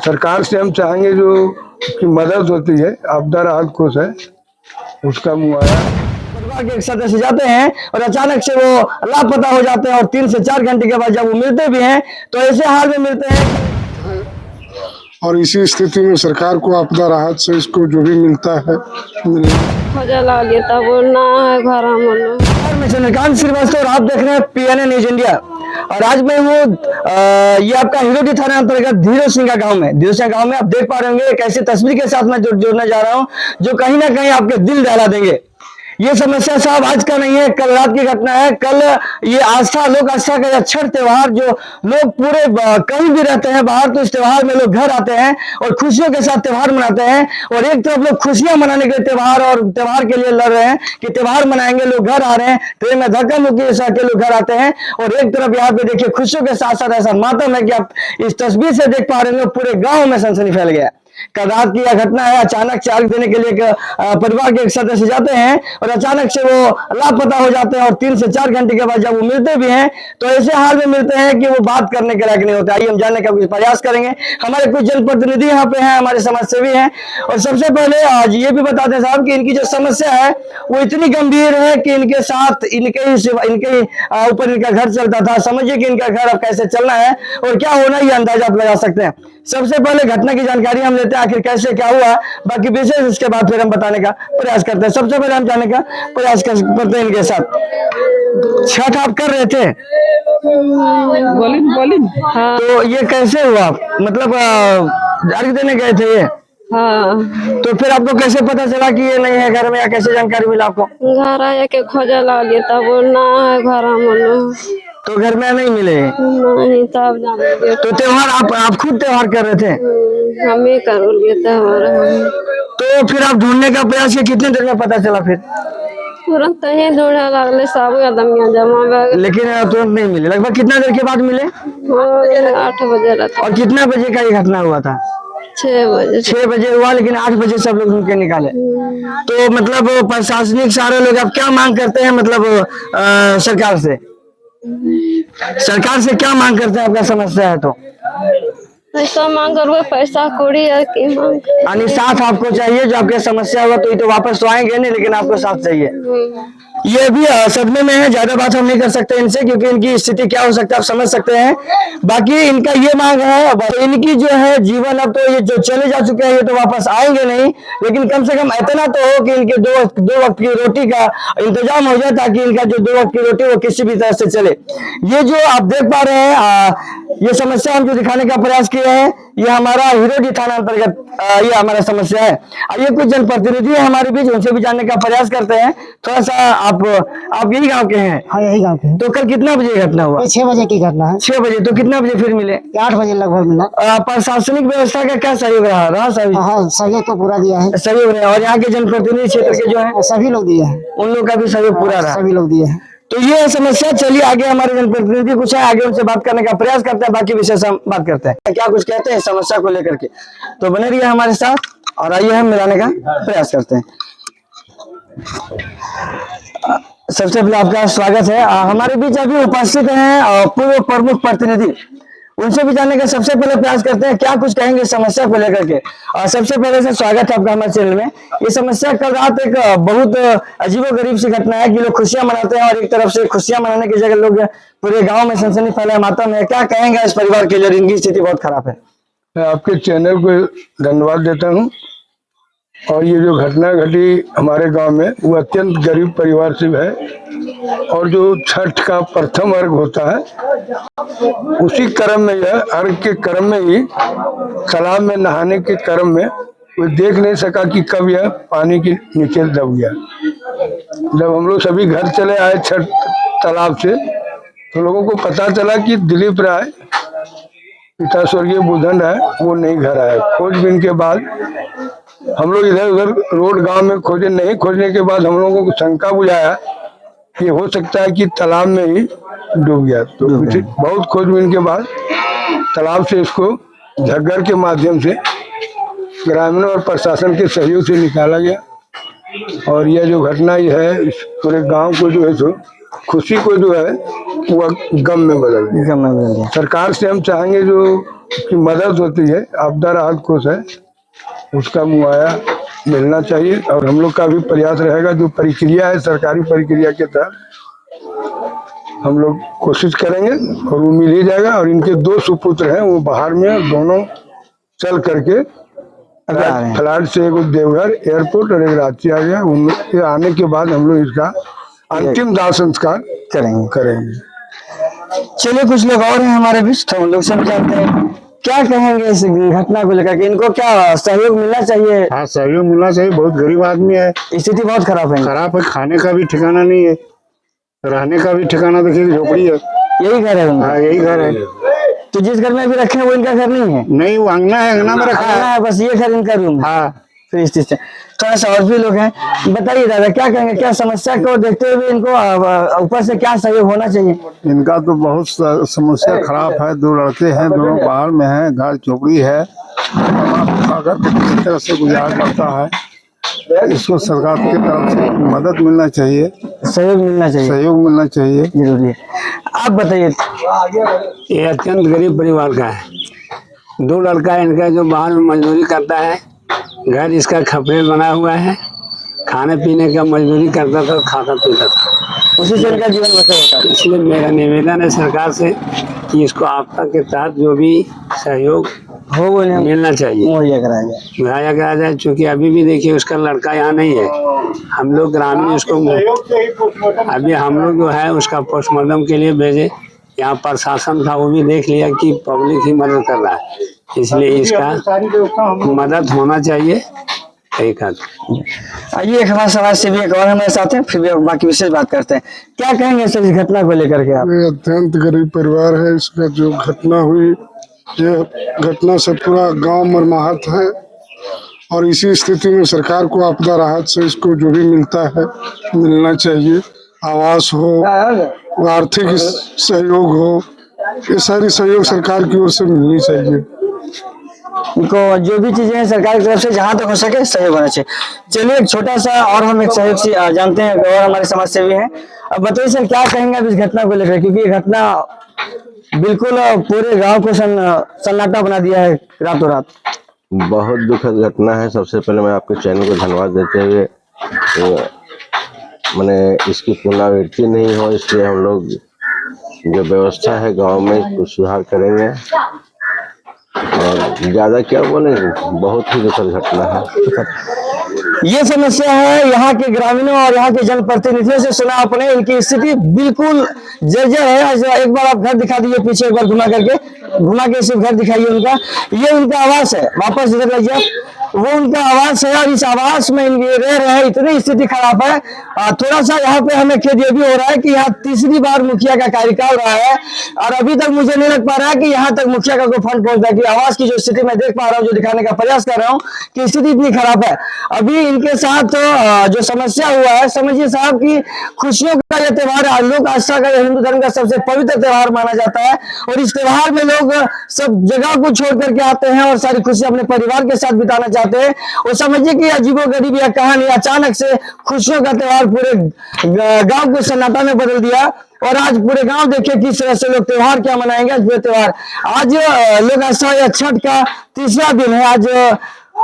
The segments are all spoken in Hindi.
सरकार से हम चाहेंगे जो की मदद होती है, आपदा राहत कोष है, उसका मुआवजा। परिवार के एक सदस्य जाते हैं और अचानक से वो लापता हो जाते हैं और 3 से 4 घंटे के बाद जब वो मिलते भी हैं तो ऐसे हाल में मिलते हैं। और इसी स्थिति में सरकार को आपदा राहत से इसको जो भी मिलता है खोजला लेता बोलना है घर मैं चंद्रकांत श्रीवास्तव और आप देख रहे हैं PNA न्यूज इंडिया। और आज मैं हूँ ये आपका हिरोडी थाना अंतर्गत धीरो सिंह का गाँव में। धीरो सिंह गाँव में आप देख पा रहे होंगे एक ऐसी तस्वीर के साथ मैं जोड़ने जा रहा हूँ जो कहीं ना कहीं आपके दिल दहला देंगे। ये समस्या साहब आज का नहीं है, कल रात की घटना है। कल ये आस्था, लोक आस्था का छठ त्योहार जो लोग पूरे कहीं भी रहते हैं बाहर, तो इस त्योहार में लोग घर आते हैं और खुशियों के साथ त्योहार मनाते हैं। और एक तरफ लोग खुशियां मनाने के लिए त्योहार और त्योहार के लिए लड़ रहे हैं कि त्योहार मनाएंगे, लोग घर आ रहे हैं, ट्रेन में धक्का मुक्की के लोग घर आते हैं। और एक तरफ यहाँ पे देखिए खुशियों के साथ साथ ऐसा मातम है कि आप इस तस्वीर से देख पा रहे हैं पूरे गाँव में सनसनी फैल गया। कल रात की यह घटना है। अचानक से आग देने के लिए परिवार के एक सदस्य जाते हैं और अचानक से वो लापता हो जाते हैं और 3 से 4 घंटे के बाद जब वो मिलते भी हैं तो ऐसे हाल में मिलते हैं कि वो बात करने के लायक नहीं होते। आइए हम जानने का कुछ प्रयास करेंगे। हमारे कुछ जनप्रतिनिधि यहाँ पे हैं, हमारे समाज सेवी हैं। और सबसे पहले आज ये भी बताते हैं साहब कि इनकी जो समस्या है वो इतनी गंभीर है कि इनके साथ इनके ऊपर इनका घर चलता था। समझिए कि इनका घर अब कैसे चलना है और क्या होना, ये अंदाजा आप लगा सकते हैं। सबसे पहले घटना की जानकारी हम लेते हैं, आखिर कैसे क्या हुआ, बाकी विशेष इसके बाद फिर हम बताने का प्रयास करते हैं। सबसे पहले हम जानने का प्रयास करते हैं इनके साथ। छठ आप कर रहे थे? बोली हाँ। तो ये कैसे हुआ, मतलब अर्घ देने गए थे ये? हाँ। तो फिर आपको कैसे पता चला कि ये नहीं है घर में, या कैसे जानकारी मिला आपको? घर आया के खोजला लेता बोलना है घर तो घर में नहीं मिले? नहीं तब जाने तो त्योहार आप खुद त्योहार कर रहे थे? हम ही कर लेते हमारा। तो फिर आप ढूंढने का प्रयास किया, कितने देर में पता चला फिर? तुरंत ही ढूंढे लगले, सब आदमियां जमा हो गए। लेकिन तुरंत नहीं मिले। लगभग कितना देर के बाद मिले? 8 बजे रात। और कितना बजे का ये घटना हुआ था? 6 बजे। 6 बजे हुआ, लेकिन 8 बजे सब लोग ढूंढ के निकाले। तो मतलब प्रशासनिक सारे लोग अब क्या मांग करते हैं, मतलब सरकार से क्या मांग करते हैं? आपका समस्या है तो पैसा मांग कर, पैसा कौड़ी है कि मांग। यानी साथ आपको चाहिए, जो आपकी समस्या होगा तो ये तो वापस तो आएंगे नहीं, लेकिन आपको साथ चाहिए। ये भी सदमे में है, ज्यादा बात हम नहीं कर सकते इनसे, क्योंकि इनकी स्थिति क्या हो सकता है आप समझ सकते हैं। बाकी इनका ये मांग है, तो इनकी जो है जीवन, अब तो ये जो चले जा चुके हैं ये तो वापस आएंगे नहीं, लेकिन कम से कम इतना तो हो कि इनके दो वक्त की रोटी का इंतजाम हो जाए, ताकि इनका जो 2 वक्त की रोटी वो किसी भी तरह से चले। ये जो आप देख पा रहे हैं, ये समस्या हम जो दिखाने का प्रयास किए हैं, ये हमारा हिरोडी थाना अंतर्गत ये हमारा समस्या है। ये कुछ जनप्रतिनिधि है हमारे बीच, उनसे भी जानने का प्रयास करते हैं। थोड़ा सा आप यही गांव के हैं? हाँ, यही गांव के हैं। तो कल कितना बजे घटना हुआ? 6 बजे की घटना है। 6 बजे। तो कितना बजे फिर मिले? 8 बजे लगभग मिला। प्रशासनिक व्यवस्था का क्या सहयोग रहा सही? हाँ, सहयोग तो पूरा दिया है। सहयोग रहा। और यहाँ के जनप्रतिनिधि क्षेत्र के जो है सभी लोग दिए हैं, उन लोग का भी सहयोग पूरा रहा? सभी लोग दिए हैं। तो ये समस्या। चलिए आगे हमारे जनप्रतिनिधि कुछ है, आगे उनसे बात करने का प्रयास करते हैं, बाकी विषय से हम बात करते हैं। क्या कुछ कहते हैं समस्या को लेकर के, तो बने रहिए हमारे साथ और आइए हम मिलाने का प्रयास करते हैं। सबसे पहले आपका स्वागत है। हमारे बीच अभी उपस्थित हैं पूर्व प्रमुख प्रतिनिधि, उनसे भी जानने का सबसे पहले प्रयास करते हैं, क्या कुछ कहेंगे समस्या को लेकर के। और सबसे पहले से स्वागत है आपका हमारे चैनल में। ये समस्या कल रात एक बहुत अजीबोगरीब सी घटना है कि लोग खुशियां मनाते हैं और एक तरफ से खुशियां मनाने की जगह लोग पूरे गांव में सनसनी फैलाया मातम है। क्या कहेंगे इस परिवार के लिए, इनकी स्थिति बहुत खराब है? मैं आपके चैनल को धन्यवाद देता हूं। और ये जो घटना घटी हमारे गांव में, वो अत्यंत गरीब परिवार से है। और जो छठ का प्रथम अर्घ होता है, उसी क्रम में, यह अर्घ के क्रम में ही तालाब में नहाने के क्रम में वो देख नहीं सका कि कब यह पानी के नीचे दब गया। जब हम लोग सभी घर चले आए छठ तालाब से, तो लोगों को पता चला कि दिलीप राय, पिता स्वर्गीय बुधन राय, वो नहीं घर आए। खोजबीन के बाद हम लोग इधर उधर रोड गांव में खोजे, नहीं खोजने के बाद हम लोगों को शंका बुझाया कि हो सकता है कि तालाब में ही डूब गया। तो बहुत खोजबीन के बाद तालाब से इसको झग्गर के माध्यम से ग्रामीणों और प्रशासन के सहयोग से निकाला गया। और यह जो घटना ये है, इस पूरे गांव को जो है सो खुशी को जो है वो गम में बदल दिया। गम में बदल दिया। सरकार से हम चाहेंगे जो की मदद होती है, आपदा राहत कोष है, उसका मुआवजा मिलना चाहिए। और हम लोग का भी प्रयास रहेगा, जो प्रक्रिया है सरकारी प्रक्रिया के तहत हम लोग कोशिश करेंगे और वो मिल ही जाएगा। और इनके 2 सुपुत्र हैं, वो बाहर में, दोनों चल करके फ्लाइट से, एक देवघर एयरपोर्ट और एक रांची आ गया। उनके आने के बाद हम लोग इसका अंतिम दाह संस्कार करेंगे। चलिए, कुछ लोग और हैं हमारे बीच, तो उन लोग सब जानते हैं, क्या कहेंगे इस घटना को लेकर के? इनको क्या सहयोग मिलना चाहिए? हाँ, सहयोग मिलना चाहिए। बहुत गरीब आदमी है, स्थिति बहुत खराब है। खाने का भी ठिकाना नहीं है, रहने का भी ठिकाना, देखिए झोपड़ी है। यही घर है उनका? हाँ, यही घर है। तो जिस घर में अभी रखे हैं वो इनका घर नहीं है? नहीं, वो अंगना है, अंगना में रखा है, बस ये घर इनका रूम है। हाँ। फिर इस चीज से थोड़ा सा और भी लोग हैं, बताइए दादा, क्या कहेंगे, क्या समस्या को देखते हुए इनको ऊपर से क्या सहयोग होना चाहिए? इनका तो बहुत समस्या खराब है। 2 लड़के हैं, दोनों बाहर में हैं, घर झोपड़ी है, किसी तरह से गुजारा करता है। इसको सरकार की तरफ से मदद मिलना चाहिए, सहयोग मिलना चाहिए, जरूरी है। आप बताइए। ये अत्यंत गरीब परिवार का है। 2 लड़का है इनका जो बाहर में मजदूरी करता है, घर इसका खपरेल बना हुआ है, खाने पीने का मजदूरी करता था, खाता पीता था, उसी से इनका जीवन बसर होता है। इसलिए मेरा निवेदन है सरकार से कि इसको आपदा के तहत जो भी सहयोग हो वो मिलना चाहिए, मुहैया कराया जाए। चूँकि अभी भी देखिए उसका लड़का यहाँ नहीं है, हम लोग ग्रामीण उसको अभी हम लोग जो है उसका पोस्टमार्टम के लिए भेजे। यहाँ प्रशासन था, वो भी देख लिया कि पब्लिक ही मदद कर रहा है, इसलिए इसका मदद होना चाहिए। आइए, एक हमारे समाज से भी एक और हमारे साथ हैं, फिर भी बाकी विशेष बात करते हैं। क्या कहेंगे सर इस घटना को लेकर के आप? ये अत्यंत गरीब परिवार है। इसका जो घटना हुई, ये घटना से पूरा गांव मर्माहत है। और इसी स्थिति में सरकार को आपदा राहत से इसको जो भी मिलता है मिलना चाहिए। आवास हो, आर्थिक सहयोग हो, ये सारी सहयोग सरकार की ओर से मिलनी चाहिए। इनको जो भी चीजें हैं सरकार की तरफ से जहां तक हो सके सहयोग होना चाहिए। चलिए, एक छोटा सा और हम एक सहयोग से जानते हैं, और हमारे समाज सेवी हैं। अब बताइए सर, क्या कहेंगे अब इस घटना को लेकर, क्योंकि ये घटना बिल्कुल पूरे गांव को सन्नाटा बना दिया है रातों रात। बहुत दुखद घटना है। सबसे पहले मैं आपके चैनल को धन्यवाद देते हुए मैंने इसकी पुनरावृत्ति नहीं हो, इसलिए हम लोग जो व्यवस्था है गांव में कुछ सुधार करेंगे। और ज्यादा क्या बोलेंगे, बहुत ही दुखद घटना है। ये समस्या है यहाँ के ग्रामीणों और यहाँ के जनप्रतिनिधियों से सुना आपने। इनकी स्थिति बिल्कुल जर्जर है। एक बार आप घर दिखा दीजिए पीछे, एक बार घुमा के सिर्फ घर दिखाइए उनका। ये उनका आवास है, वापस इधर लाइए, वो उनका आवास है और इस आवास में रह रहे हैं। इतनी स्थिति खराब है। थोड़ा सा यहाँ पे हमें खेद ये भी हो रहा है कि यहाँ 3री बार मुखिया का कार्यकाल रहा है और अभी तक मुझे नहीं लग पा रहा है कि यहाँ तक मुखिया का कोई फंड पहुंचता है। कि आवास की जो स्थिति मैं देख पा रहा हूँ, जो दिखाने का प्रयास कर रहा हूँ कि स्थिति इतनी खराब है। अभी इनके साथ जो समस्या हुआ है, समझिए साहब की खुशियों का यह त्योहार है, लोक आस्था का, हिंदू धर्म का सबसे पवित्र त्योहार माना जाता है। और इस त्योहार में लोग सब जगह को छोड़ करके आते हैं और सारी खुशी अपने परिवार के साथ बिताना चाहते हैं। और समझिए कि अजीबोगरीब यह कहानी अचानक से खुशियों का त्योहार पूरे गांव को सन्नाटा में बदल दिया। और आज पूरे गांव देखिए किस तरह से लोग त्योहार क्या मनाएंगे। आज पूरे त्योहार, आज लोग आस्था या छठ का 3रा दिन है। आज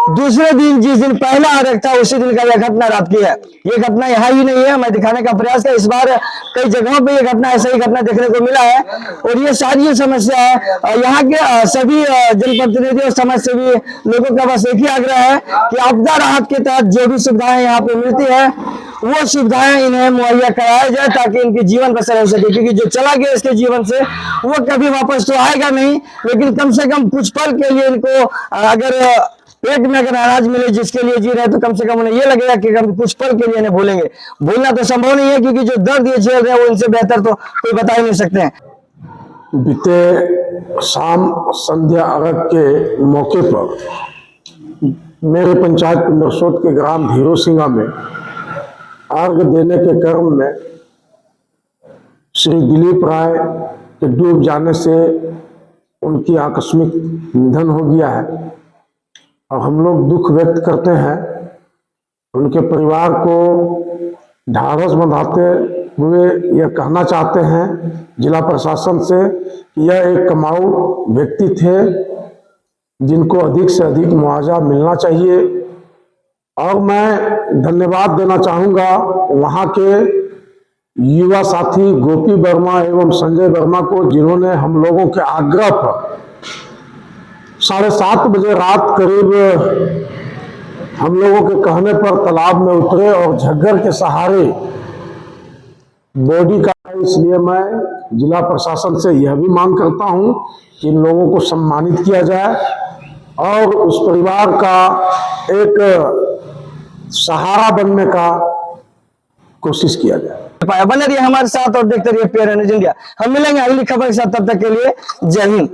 दूसरे दिन, जिस दिन पहला अर्घ था, उसी दिन का यह घटना रात की है। ये घटना यहाँ ही नहीं है, मैं दिखाने का प्रयास किया। इस बार कई जगहों पे ये घटना, ऐसा ही घटना देखने को मिला है। और ये सारी समस्या है यहाँ के सभी जनप्रतिनिधि और समाज सेवी लोगों का बस एक ही आग्रह है कि आपदा राहत के तहत जो भी सुविधाएं यहाँ पे मिलती है वो सुविधाएं इन्हें मुहैया कराया जाए, ताकि इनकी जीवन बसर हो सके। क्योंकि जो चला गया इसके जीवन से वो कभी वापस तो आएगा नहीं, लेकिन कम से कम कुछ पल के लिए इनको अगर पेट में अगर अनाज मिले जिसके लिए जी रहे, तो कम से कम उन्हें ये लगेगा कि हम कुछ पल के लिए इन्हें भूलेंगे। भूलना तो संभव नहीं है, क्योंकि जो दर्द ये झेल रहे हैं वो इनसे बेहतर तो कोई बता ही नहीं सकते हैं। बीते शाम संध्या अर्घ के मौके पर मेरे पंचायत पिंडरसोत के ग्राम धीरो सिंगा में अर्घ देने के क्रम में श्री दिलीप राय के डूब जाने से उनकी आकस्मिक निधन हो गया है। और हम लोग दुख व्यक्त करते हैं। उनके परिवार को ढाढ़स बंधाते हुए यह कहना चाहते हैं जिला प्रशासन से कि यह एक कमाऊ व्यक्ति थे जिनको अधिक से अधिक मुआवजा मिलना चाहिए। और मैं धन्यवाद देना चाहूँगा वहाँ के युवा साथी गोपी वर्मा एवं संजय वर्मा को, जिन्होंने हम लोगों के आग्रह पर 7:30 बजे रात करीब हम लोगों के कहने पर तालाब में उतरे और झग्गर के सहारे बॉडी का। इसलिए मैं जिला प्रशासन से यह भी मांग करता हूं कि इन लोगों को सम्मानित किया जाए और उस परिवार का एक सहारा बनने का कोशिश किया जाए। बने रहिए हमारे साथ और देखते रहिए PN न्यूज़ इंडिया। हम मिलेंगे अगली खबर के साथ, तब तक के लिए जय हिंद।